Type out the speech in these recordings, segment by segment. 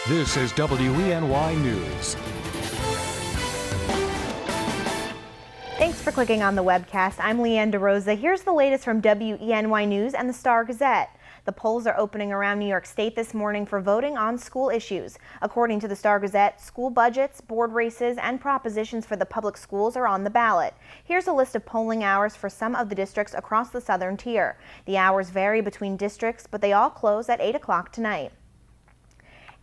This is WENY News. Thanks for clicking on the webcast. I'm Leanne DeRosa. Here's the latest from WENY News and the Star-Gazette. The polls are opening around New York State this morning for voting on school issues. According to the Star-Gazette, school budgets, board races, and propositions for the public schools are on the ballot. Here's a list of polling hours for some of the districts across the southern tier. The hours vary between districts, but they all close at 8 o'clock tonight.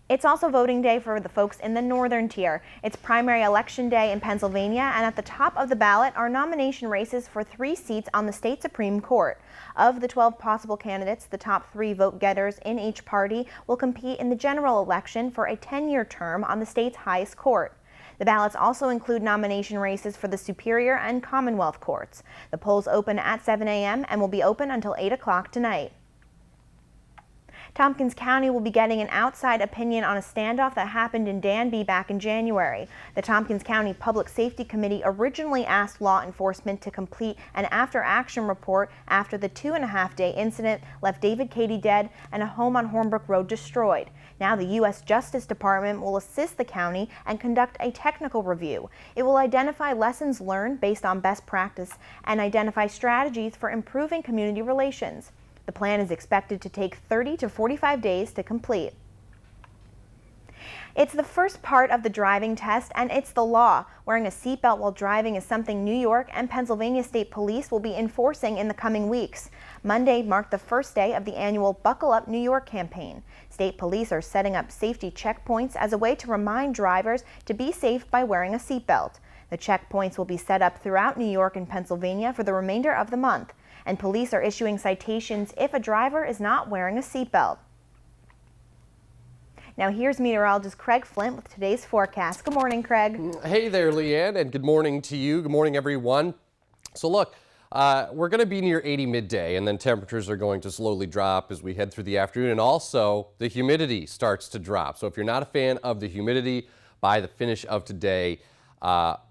It's also voting day for the folks in the northern tier. It's primary election day in Pennsylvania, and at the top of the ballot are nomination races for 3 seats on the state Supreme Court. Of the 12 possible candidates, the top 3 vote-getters in each party will compete in the general election for a 10-year term on the state's highest court. The ballots also include nomination races for the Superior and Commonwealth Courts. The polls open at 7 a.m. and will be open until 8 o'clock tonight. Tompkins County will be getting an outside opinion on a standoff that happened in Danby back in January. The Tompkins County Public Safety Committee originally asked law enforcement to complete an after-action report after the 2.5-day incident left David Cady dead and a home on Hornbrook Road destroyed. Now the U.S. Justice Department will assist the county and conduct a technical review. It will identify lessons learned based on best practice and identify strategies for improving community relations. The plan is expected to take 30 to 45 days to complete. It's the first part of the driving test, and it's the law. Wearing a seatbelt while driving is something New York and Pennsylvania State Police will be enforcing in the coming weeks. Monday marked the first day of the annual Buckle Up New York campaign. State police are setting up safety checkpoints as a way to remind drivers to be safe by wearing a seatbelt. The checkpoints will be set up throughout New York and Pennsylvania for the remainder of the month, and police are issuing citations if a driver is not wearing a seatbelt. Now here's meteorologist Craig Flint with today's forecast. Good morning, Craig. Hey there, Leanne, and good morning to you. Good morning, everyone. So look, we're going to be near 80 midday, and then temperatures are going to slowly drop as we head through the afternoon, and also the humidity starts to drop. So if you're not a fan of the humidity, by the finish of today,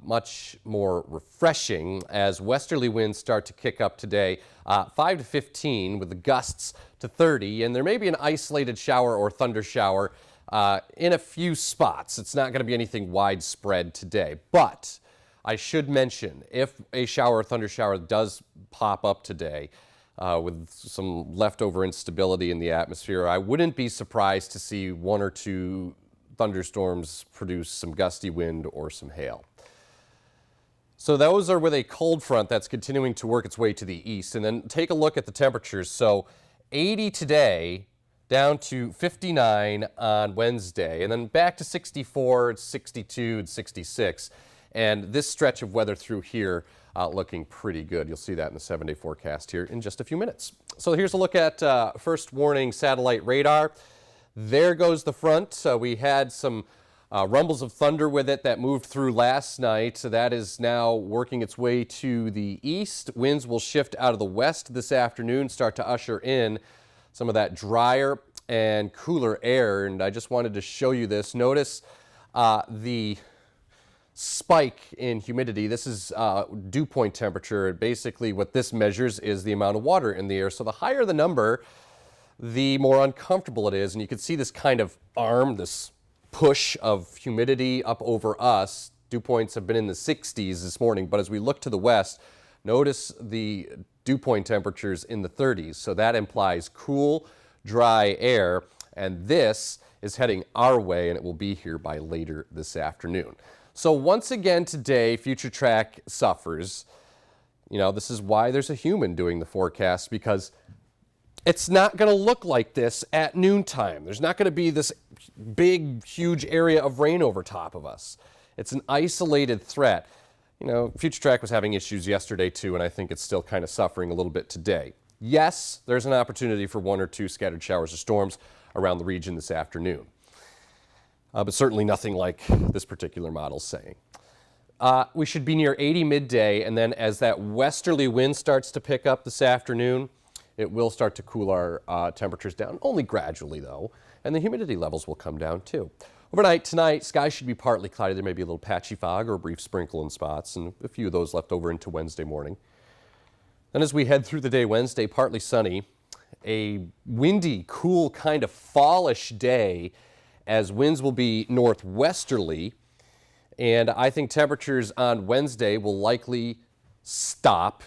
much more refreshing as westerly winds start to kick up today, 5 to 15 with the gusts to 30, and there may be an isolated shower or thunder shower in a few spots. It's not going to be anything widespread today, but I should mention if a shower or thunder shower does pop up today with some leftover instability in the atmosphere, I wouldn't be surprised to see 1 or 2 thunderstorms produce some gusty wind or some hail. So those are with a cold front that's continuing to work its way to the east. And then take a look at the temperatures. So 80 today, down to 59 on Wednesday, and then back to 64, 62, and 66. And this stretch of weather through here looking pretty good. You'll see that in the 7-day forecast here in just a few minutes. So here's a look at first warning satellite radar. There goes the front. So we had some rumbles of thunder with it that moved through last night. So that is now working its way to the east. Winds will shift out of the west this afternoon, start to usher in some of that drier and cooler air. And I just wanted to show you this. Notice the spike in humidity. This is dew point temperature. Basically what this measures is the amount of water in the air. So the higher the number, the more uncomfortable it is. And you can see this kind of arm, this push of humidity up over us. Dew points have been in the 60s this morning, but as we look to the west, notice the dew point temperatures in the 30s. So that implies cool, dry air, and this is heading our way, and it will be here by later this afternoon. So once again today, Future Track suffers. You know, this is why there's a human doing the forecast, because it's not going to look like this at noontime. There's not going to be this big, huge area of rain over top of us. It's an isolated threat. You know, Future Track was having issues yesterday too, and I think it's still kind of suffering a little bit today. Yes, there's an opportunity for 1 or 2 scattered showers or storms around the region this afternoon, but certainly nothing like this particular model's saying. We should be near 80 midday, and then as that westerly wind starts to pick up this afternoon, it will start to cool our temperatures down, only gradually though, and the humidity levels will come down too. Overnight tonight, skies should be partly cloudy. There may be a little patchy fog or a brief sprinkle in spots, and a few of those left over into Wednesday morning. Then as we head through the day, Wednesday, partly sunny, a windy, cool kind of fallish day, as winds will be northwesterly. And I think temperatures on Wednesday will likely stop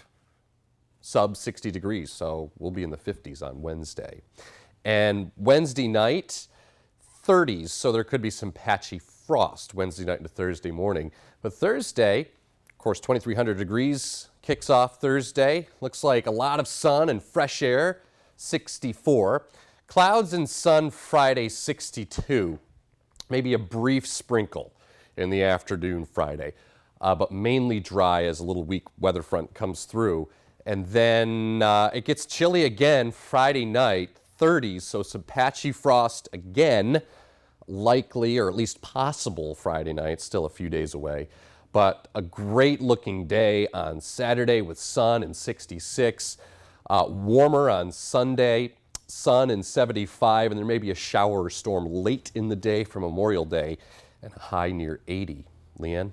sub 60 degrees. So we'll be in the 50s on Wednesday. And Wednesday night, 30s. So there could be some patchy frost Wednesday night into Thursday morning. But Thursday, of course, 2,300 degrees kicks off Thursday. Looks like a lot of sun and fresh air, 64. Clouds and sun Friday, 62. Maybe a brief sprinkle in the afternoon Friday, but mainly dry as a little weak weather front comes through. And then it gets chilly again Friday night, 30s, so some patchy frost again, likely or at least possible Friday night, still a few days away. But a great looking day on Saturday with sun and 66, warmer on Sunday, sun and 75, and there may be a shower or storm late in the day for Memorial Day, and a high near 80. Leanne?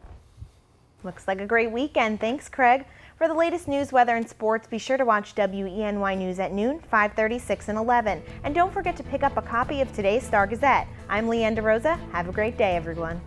Looks like a great weekend. Thanks, Craig. For the latest news, weather, and sports, be sure to watch WENY News at noon, 5:30, 6, and 11. And don't forget to pick up a copy of today's Star Gazette. I'm Leanne DeRosa. Have a great day, everyone.